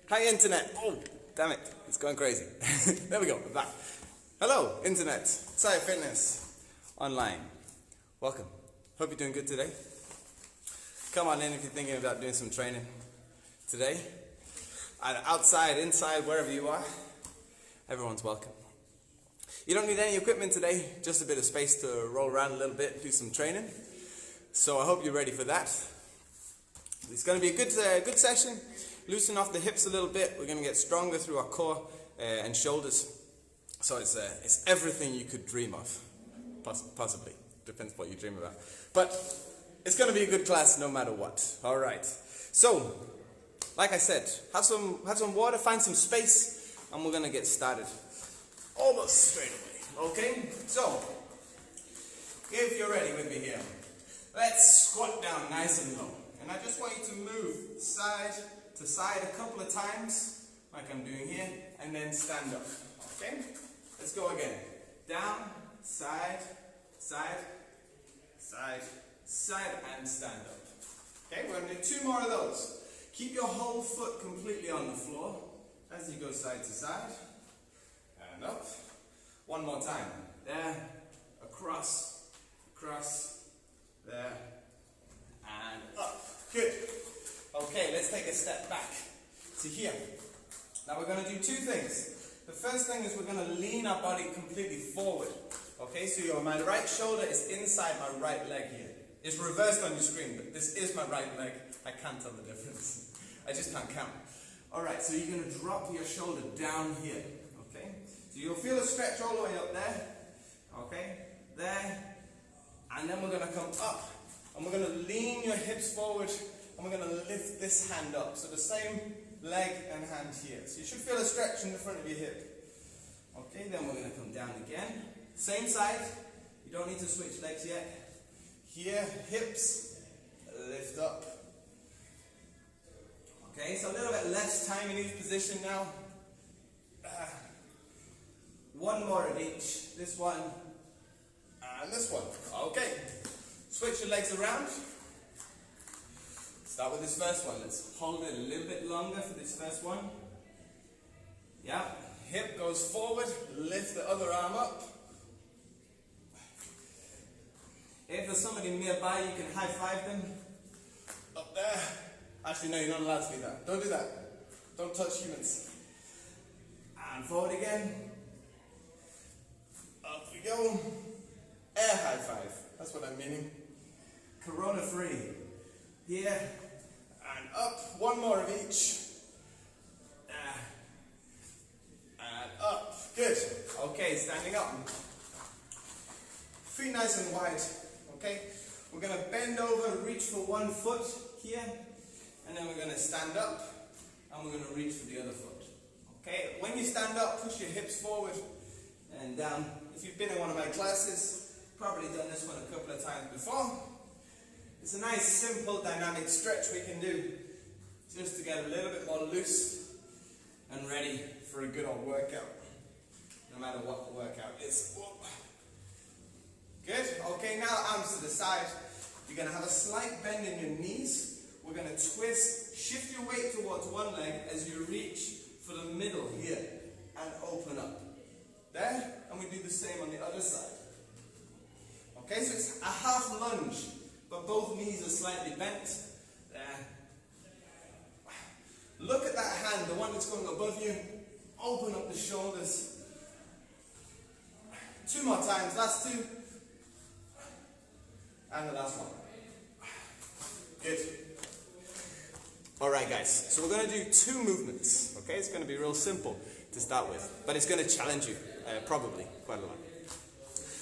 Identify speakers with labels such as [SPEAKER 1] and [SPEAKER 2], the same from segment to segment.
[SPEAKER 1] Hi Internet. Oh, damn it, it's going crazy. There we go, we're back. Hello Internet, Sci Fitness Online. Welcome. Hope you're doing good today. Come on in if you're thinking about doing some training today. Either outside, inside, wherever you are. Everyone's welcome. You don't need any equipment today, just a bit of space to roll around a little bit, do some training. So I hope you're ready for that. It's going to be a good session. Loosen off the hips a little bit. We're going to get stronger through our core and shoulders. So it's everything you could dream of, possibly. Depends what you dream about. But it's going to be a good class no matter what. All right. So, like I said, have some water, find some space, and we're going to get started almost straight away. Okay? So, if you're ready with me here, let's squat down nice and low. And I just want you to move side to side a couple of times, like I'm doing here, and then stand up. Okay? Let's go again. Down, side, side, side, side, and stand up. Okay? We're going to do 2 more of those. Keep your whole foot completely on the floor as you go side to side. And up. 1 more time. There, across, across, there, and up. Good. Okay, let's take a step back to here. Now we're going to do 2 things. The first thing is we're going to lean our body completely forward. Okay, so my right shoulder is inside my right leg here. It's reversed on your screen, but this is my right leg. I can't tell the difference. I just can't count. Alright, so you're going to drop your shoulder down here. Okay, so you'll feel a stretch all the way up there. Okay, there. And then we're going to come up. And we're going to lean your hips forward, and we're going to lift this hand up. So the same leg and hand here. So you should feel a stretch in the front of your hip. Okay, then we're going to come down again. Same side. You don't need to switch legs yet. Here, hips, lift up. Okay, so a little bit less time in each position now. 1 more of each. This one, and this one. Okay. Switch your legs around. Start with this first one. Let's hold it a little bit longer for this first one. Yeah. Hip goes forward. Lift the other arm up. If there's somebody nearby, you can high five them. Up there. Actually, no, you're not allowed to do that. Don't do that. Don't touch humans. And forward again. Up we go. Air high five. That's what I'm meaning. Corona free. Here and up. 1 more of each. And up. Good. Okay, standing up. Feet nice and wide. Okay. We're going to bend over, reach for 1 foot here. And then we're going to stand up. And we're going to reach for the other foot. Okay. When you stand up, push your hips forward and down. If you've been in one of my classes, probably done this one a couple of times before. It's a nice, simple, dynamic stretch we can do just to get a little bit more loose and ready for a good old workout, no matter what the workout is. Good. Okay, now arms to the side. You're going to have a slight bend in your knees. We're going to twist, shift your weight towards one leg as you reach for the middle here and open up. There, and we do the same on the other side. Okay, so it's a half lunge, but both knees are slightly bent. There. Look at that hand, the one that's going above you. Open up the shoulders. 2 more times, last 2. And the last one. Good. Alright guys, so we're going to do 2 movements. Okay, it's going to be real simple to start with, but it's going to challenge you, probably, quite a lot.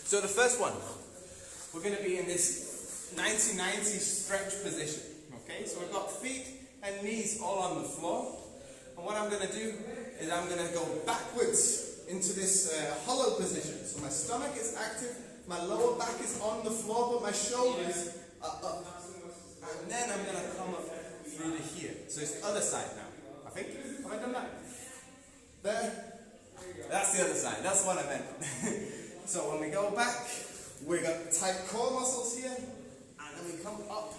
[SPEAKER 1] So the first one, we're going to be in this 90-90 stretch position. Okay, so we've got feet and knees all on the floor. And what I'm going to do is I'm going to go backwards into this hollow position. So my stomach is active, my lower back is on the floor, but my shoulders are up. And then I'm going to come up through to here. So it's the other side now. I think. Have I done that? There. That's the other side. That's what I meant. So when we go back, we've got tight core muscles here, and then we come up,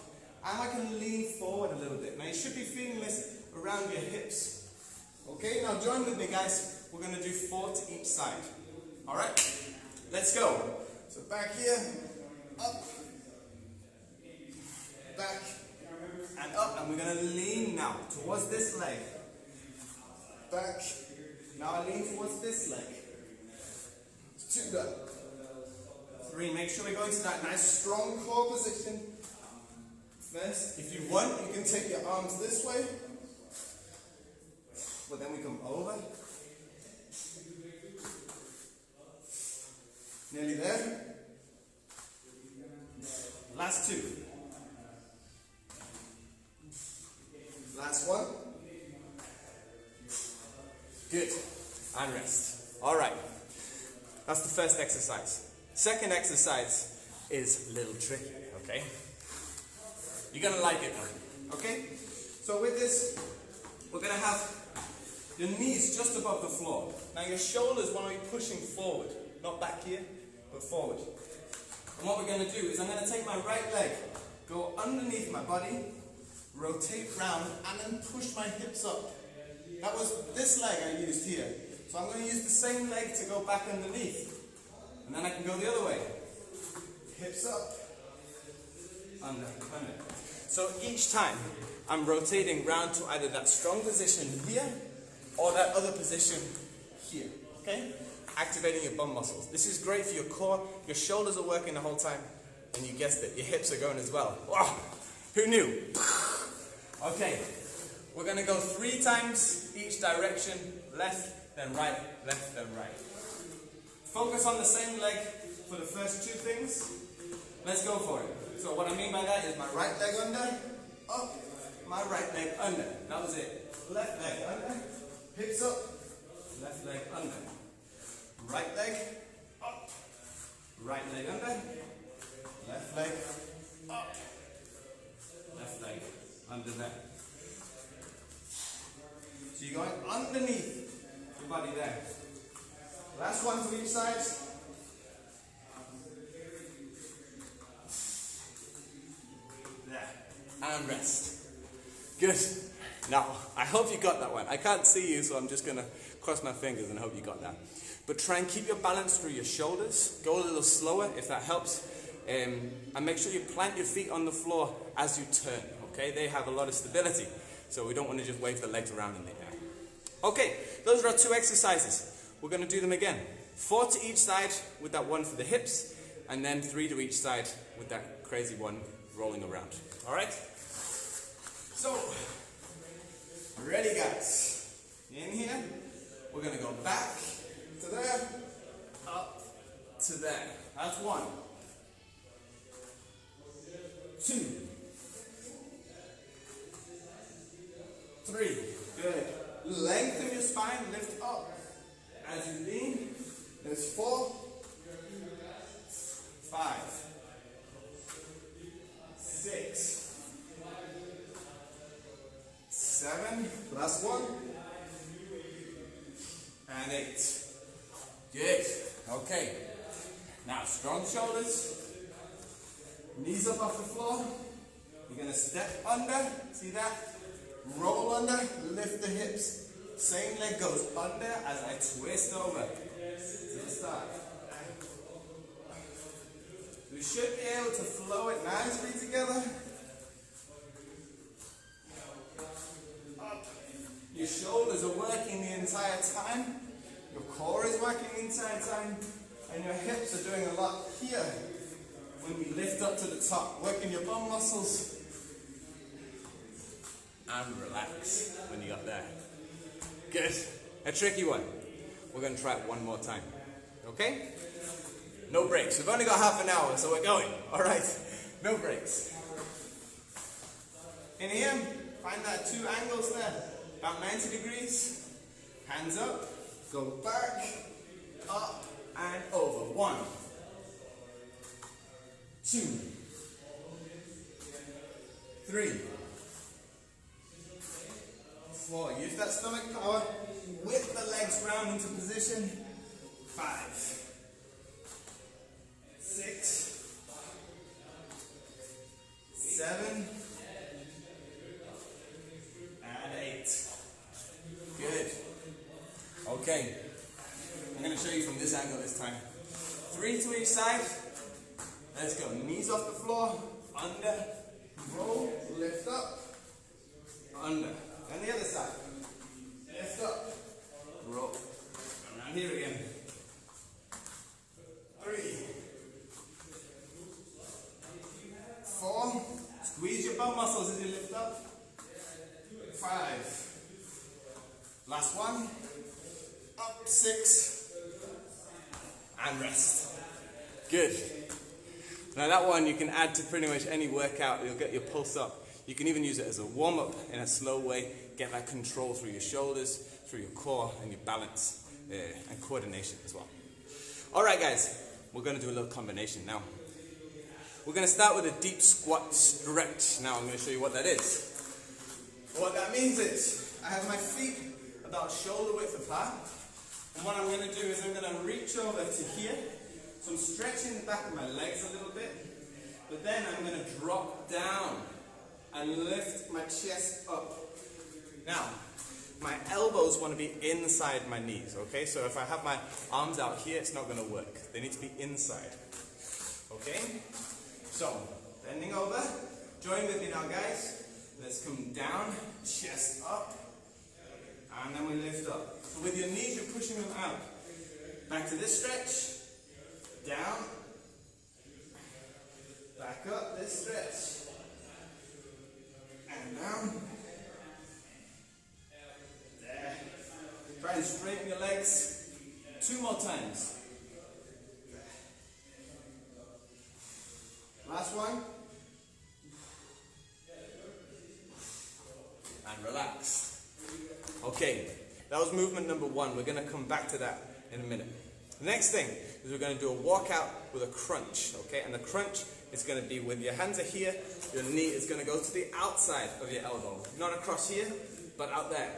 [SPEAKER 1] and I can lean forward a little bit. Now you should be feeling this around your hips. Okay, now join with me, guys. We're going to do 4 to each side. Alright? Let's go. So back here, up, back, and up. And we're going to lean now towards this leg. Back. Now I lean towards this leg. 2 done. 3. Make sure we go into that nice strong core position. First, if you want, you can take your arms this way. But then we come over. Nearly there. Last 2. Last 1. Good. And rest. Alright. That's the first exercise. Second exercise is a little tricky, okay? You're going to like it though, okay? So with this, we're going to have your knees just above the floor. Now your shoulders want to be pushing forward, not back here, but forward. And what we're going to do is I'm going to take my right leg, go underneath my body, rotate round, and then push my hips up. That was this leg I used here. So I'm going to use the same leg to go back underneath. And then I can go the other way. Hips up, under, under. So each time I'm rotating round to either that strong position here or that other position here. Okay? Activating your bum muscles. This is great for your core. Your shoulders are working the whole time. And you guessed it, your hips are going as well. Wow! Who knew? Okay. We're going to go 3 times each direction. Left, then right, left, then right. Focus on the same leg for the first 2 things. Let's go for it. So what I mean by that is my right leg under, up, my right leg under. That was it. Left leg under, hips up, left leg under. Right leg up, right leg under, left leg up, left leg under there. So you're going underneath your body there. Last one to each side. There. And rest. Good. Now, I hope you got that one. I can't see you, so I'm just going to cross my fingers and hope you got that. But try and keep your balance through your shoulders. Go a little slower if that helps. And make sure you plant your feet on the floor as you turn. Okay? They have a lot of stability. So we don't want to just wave the legs around in the air. Okay, those are our 2 exercises. We're going to do them again. 4 to each side with that one for the hips, and then 3 to each side with that crazy one rolling around. Alright? So, ready guys? In here, we're going to go back to there, up to there. That's 1. 2. 3. Good. Lengthen your spine, lift up. As you lean, there's 4, 5, 6, 7, last 1, and 8. Good. Okay. Now strong shoulders, knees up off the floor. You're going to step under, see that? Roll under, lift the hips. Same leg goes under as I twist over to the side. We should be able to flow it nicely together. Up. Your shoulders are working the entire time. Your core is working the entire time. And your hips are doing a lot here when we lift up to the top. Working your bum muscles. And relax when you got there. Good. A tricky one. We're going to try it one more time. Okay? No breaks. We've only got half an hour, so we're going. Alright. No breaks. In here, find that 2 angles there. About 90 degrees. Hands up. Go back. Up and over. 1. 2. 3. 4. Use that stomach power. Whip the legs round into position. 5. 6. 7. And 8. Good. Okay, I'm going to show you from this angle this time. 3 to each side. Let's go. Knees off the floor, under, roll, lift up, under. And the other side. Lift up, roll. And around here again. 3, 4. Squeeze your bum muscles as you lift up. 5. Last one. Up, 6. And rest. Good. Now that one you can add to pretty much any workout. You'll get your pulse up. You can even use it as a warm-up in a slow way. Get that control through your shoulders, through your core, and your balance and coordination as well. Alright guys, we're going to do a little combination now. We're going to start with a deep squat stretch. Now I'm going to show you what that is. What that means is, I have my feet about shoulder width apart. And what I'm going to do is I'm going to reach over to here. So I'm stretching the back of my legs a little bit. But then I'm going to drop down and lift my chest up. Now, my elbows want to be inside my knees, okay? So if I have my arms out here, it's not going to work. They need to be inside, okay? So, bending over. Join with me now, guys. Let's come down, chest up, and then we lift up. So with your knees, you're pushing them out. Back to this stretch. Down. Back up, this stretch. And down. There. Try to straighten your legs 2 more times. Last one. And relax. Okay, that was movement number 1. We're going to come back to that in a minute. The next thing is we're going to do a walkout with a crunch, okay? And the crunch is going to be with your hands are here, your knee is going to go to the outside of your elbow. Not across here, but out there,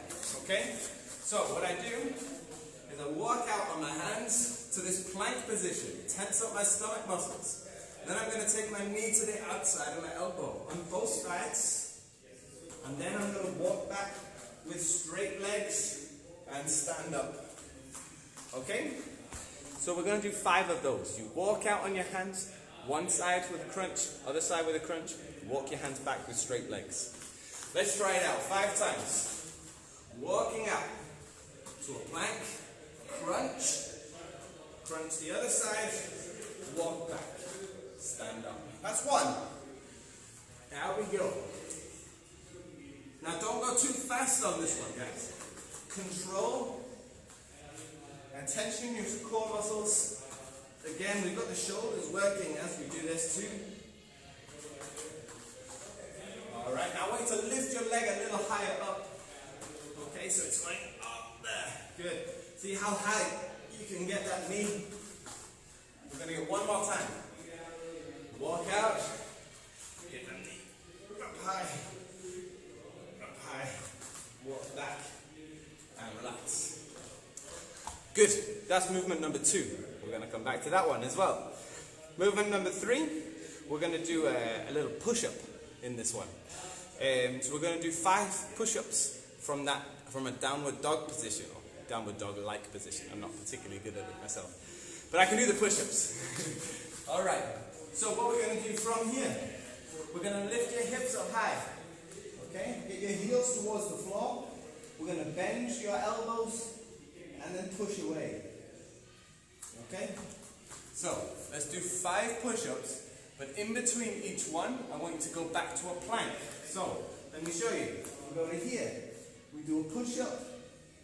[SPEAKER 1] okay? So what I do is I walk out on my hands to this plank position, tense up my stomach muscles. Then I'm going to take my knee to the outside of my elbow on both sides. And then I'm going to walk back with straight legs and stand up. Okay? So we're going to do 5 of those. You walk out on your hands, one side with a crunch, other side with a crunch, walk your hands back with straight legs. Let's try it out 5 times. Walking out to a plank, crunch, crunch the other side, walk back, stand up. That's 1. Now we go. Now don't go too fast on this one, guys. Control and tension your core muscles. Again, we've got the shoulders working as we do this too. Alright, now I want you to lift your leg a little higher up. Okay, so it's going up there. Good. See how high you can get that knee? We're going to get 1 more time. Walk out. Get the knee up high. Walk back and relax. Good. That's movement number 2. We're going to come back to that one as well. Movement number 3, we're going to do a little push-up in this one. So we're going to do 5 push-ups from a downward dog position, or downward dog-like position. I'm not particularly good at it myself, but I can do the push-ups. All right. So what we're going to do from here, we're going to lift your hips up high. Okay, get your heels towards the floor. We're going to bend your elbows and then push away. Okay? So, let's do 5 push-ups, but in between each one, I want you to go back to a plank. So, let me show you. We go to here. We do a push-up.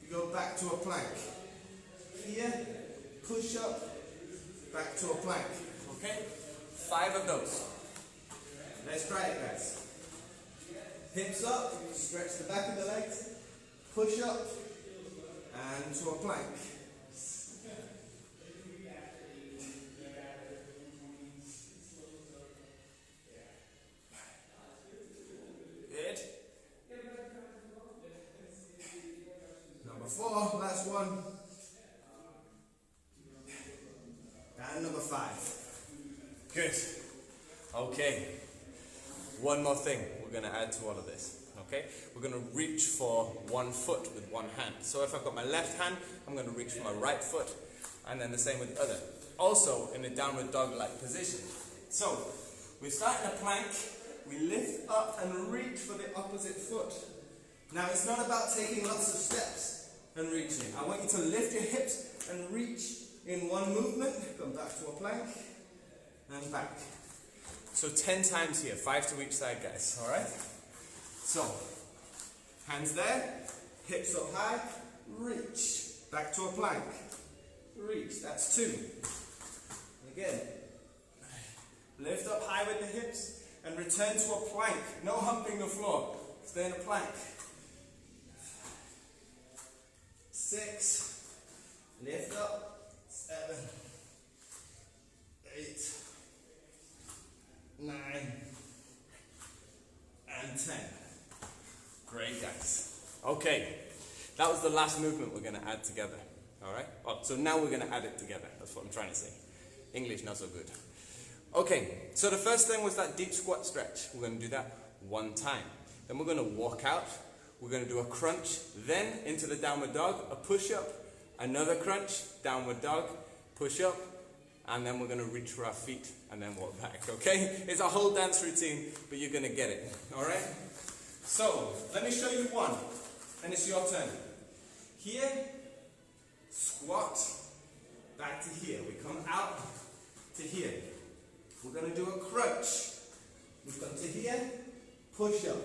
[SPEAKER 1] We go back to a plank. Here, push-up, back to a plank. Okay? 5 of those. Let's try it, guys. Hips up, stretch the back of the legs, push up, and to a plank. Good. Number 4, last one. And number 5. Good. Okay. One more thing we're going to add to all of this. okay? We're going to reach for one foot with one hand. So if I've got my left hand, I'm going to reach for my right foot, and then the same with the other. Also in a downward dog-like position. So we start in a plank, we lift up and reach for the opposite foot. Now it's not about taking lots of steps and reaching. I want you to lift your hips and reach in one movement. Come back to a plank and back. So 10 times here, 5 to each side, guys, alright? So, hands there, hips up high, reach, back to a plank, reach, that's 2. Again, lift up high with the hips and return to a plank, no humping the floor, stay in a plank. 6, lift up, 7, 8, 9, and 10. Great, guys. Okay, that was the last movement we're going to add together. Alright? Oh, so now we're going to add it together. That's what I'm trying to say. English not so good. Okay, so the first thing was that deep squat stretch. We're going to do that 1 time. Then we're going to walk out. We're going to do a crunch, then into the downward dog, a push-up, another crunch, downward dog, push-up, and then we're going to reach for our feet and then walk back, okay? It's a whole dance routine, but you're going to get it, alright? So, let me show you one, and it's your turn. Here, squat, back to here. We come out to here. We're going to do a crunch. We come to here, push up,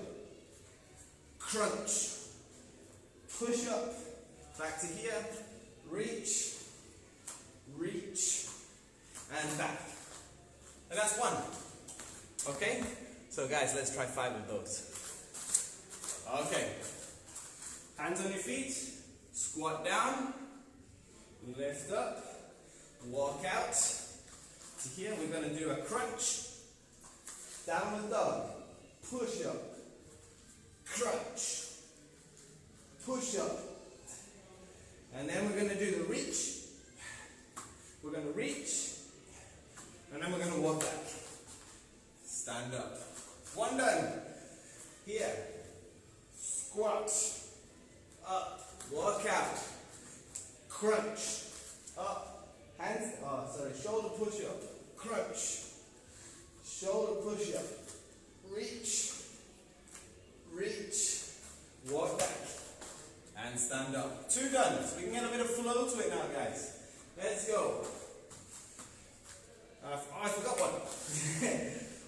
[SPEAKER 1] crunch, push up, back to here, reach, reach, and back. And that's 1. Okay? So guys, let's try 5 of those. Okay. Hands on your feet, squat down, lift up, walk out to here. We're going to do a crunch, downward dog, push up, crunch, push up, and then we're going to do the reach. We're going to reach, and then we're going to walk back. Stand up. 1 done. Here. Squat. Up. Walk out. Crunch. Up. Hands. Shoulder push up. Crunch. Shoulder push up. Reach. Reach. Walk back. And stand up. 2 done. So we can get a bit of flow to it now, guys. Let's go. I forgot one.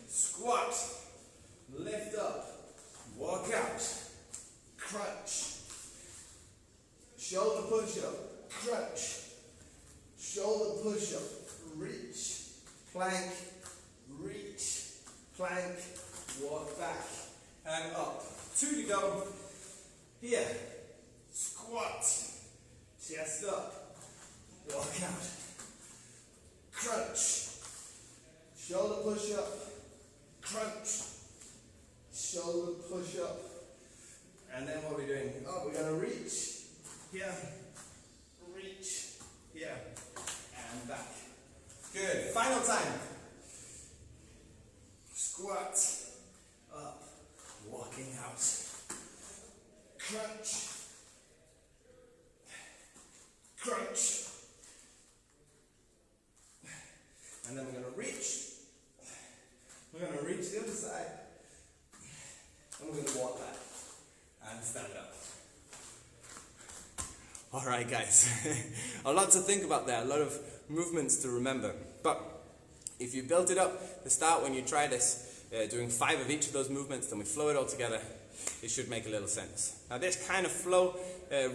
[SPEAKER 1] Squat. Lift up. Walk out. Crunch. Shoulder push up. Crunch. Shoulder push up. Reach. Plank. Reach. Plank. Walk back. And up. 2 to go. Here. Squat. Chest up. Walk out. Crunch. Shoulder push up. Crunch. Shoulder push up. And then what are we doing? Oh, we're going to reach. Here. Reach. Here. And back. Good. Final time. Squat. Up. Walking out. Crunch. Crunch. And then we're going to reach. We're going to reach the other side. And we're going to walk back. And stand up. Alright guys. A lot to think about there. A lot of movements to remember. But if you built it up to start when you try this, doing 5 of each of those movements, then we flow it all together, it should make a little sense. Now this kind of flow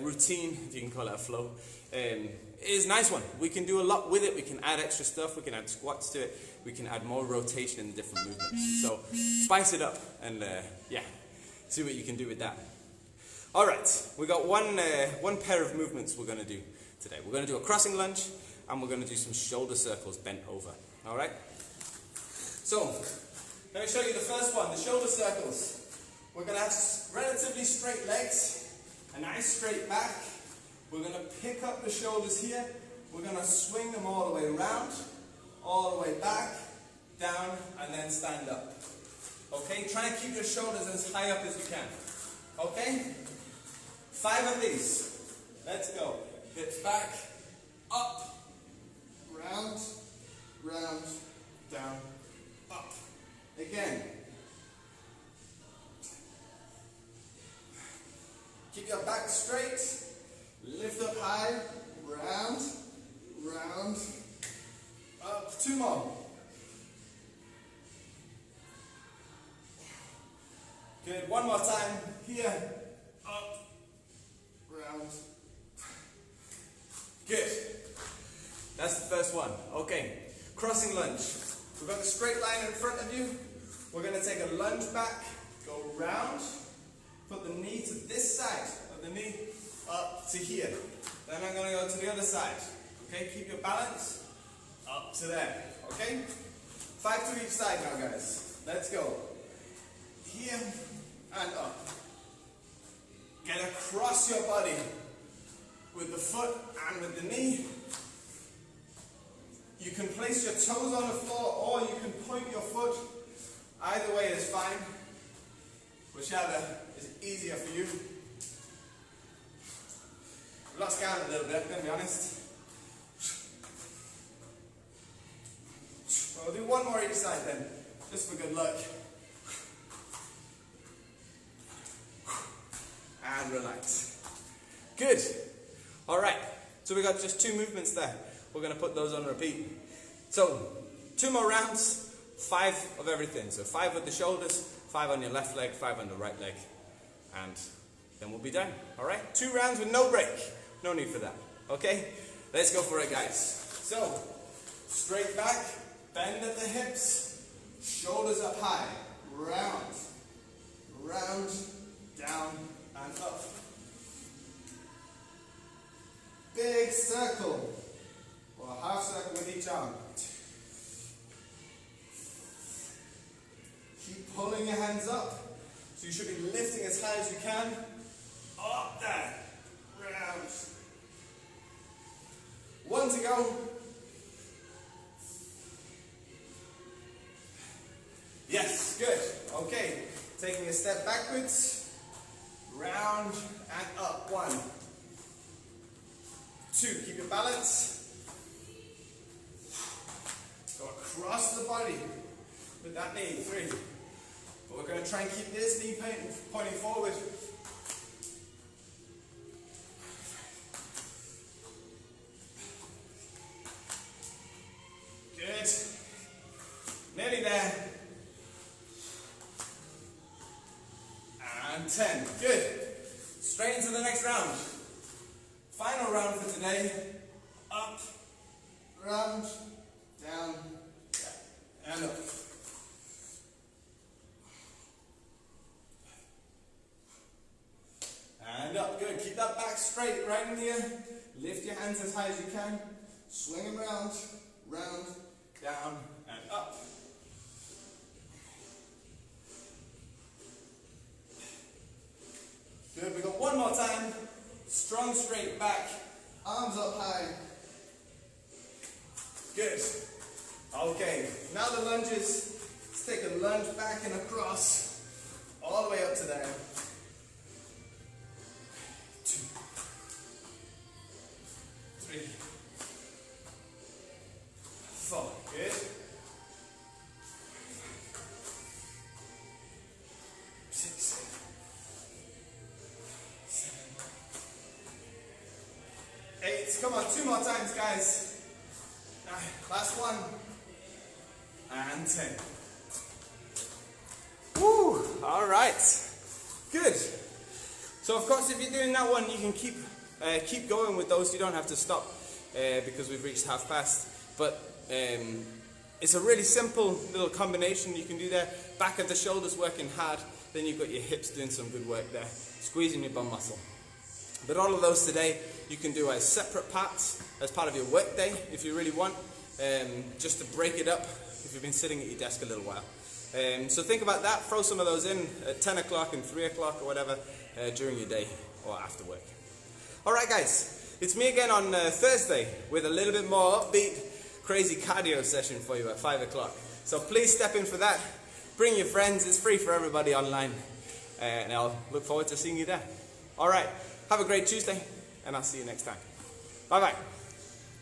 [SPEAKER 1] routine, if you can call it a flow, is a nice one. We can do a lot with it. We can add extra stuff. We can add squats to it. We can add more rotation in the different movements. So spice it up and yeah, see what you can do with that. All right, we got one pair of movements we're going to do today. We're going to do a crossing lunge and we're going to do some shoulder circles bent over. All right. So let me show you the first one, the shoulder circles. We're going to have relatively straight legs, a nice straight back. We're going to pick up the shoulders here. We're going to swing them all the way around, all the way back, down, and then stand up. Okay, try and keep your shoulders as high up as you can. Okay? 5 of these. Let's go. Hips back, up, round, round, down, up. Again. Keep your back straight. Lift up high, round, round, up. 2 more. Good. 1 more time. Here, up, round. Good. That's the first one. Okay. Crossing lunge. We've got the straight line in front of you. We're going to take a lunge back, go round, put the knee to this side of the knee, up to here. Then I'm going to go to the other side. Okay, keep your balance, up to there. Okay? 5 to each side now, guys. Let's go. Here and up. Get across your body with the foot and with the knee. You can place your toes on the floor or you can point your foot. Either way is fine. Whichever is easier for you. I've lost count a little bit, I'm going to be honest. We'll do 1 more each side then, just for good luck. And relax. Good. Alright, so we got just 2 movements there. We're going to put those on repeat. So, 2 more rounds, 5 of everything. So 5 with the shoulders, 5 on your left leg, 5 on the right leg. And then we'll be done. Alright, 2 rounds with no break. No need for that. Okay? Let's go for it, guys. So, straight back, bend at the hips, shoulders up high, round, round, down, and up. Big circle, or a half circle with each arm. Keep pulling your hands up. So you should be lifting as high as you can. Up there. Round. 1 to go. Yes, good. Okay. Taking a step backwards. Round and up. 1. 2. Keep your balance. Go across the body with that knee. 3. But we're going to try and keep this knee pointing forward. Good. Nearly there. And 10. Good. Straight into the next round. Final round for today. Up, round, down, and up. And up. Good. Keep that back straight right in here. Lift your hands as high as you can. Swing them round, round, down, and up. Good. We got 1 more time. Strong straight back. Arms up high. Good. Okay. Now the lunges. Let's take a lunge back and across. All the way up to there. 2. 3. 4. Good. 6. 8. Come on, 2 more times, guys. 9. Last one. And 10. Woo! All right. Good. So, of course, if you're doing that one, you can keep going with those. You don't have to stop because we've reached half past. But it's a really simple little combination you can do there. Back of the shoulders working hard. Then you've got your hips doing some good work there. Squeezing your bum muscle. But all of those today, you can do as separate parts, as part of your work day, if you really want, just to break it up if you've been sitting at your desk a little while. So think about that, throw some of those in at 10 o'clock and 3 o'clock or whatever during your day or after work. Alright guys, it's me again on Thursday with a little bit more upbeat, crazy cardio session for you at 5 o'clock. So please step in for that, bring your friends, it's free for everybody online. and I'll look forward to seeing you there. All right, have a great Tuesday, and I'll see you next time. Bye-bye.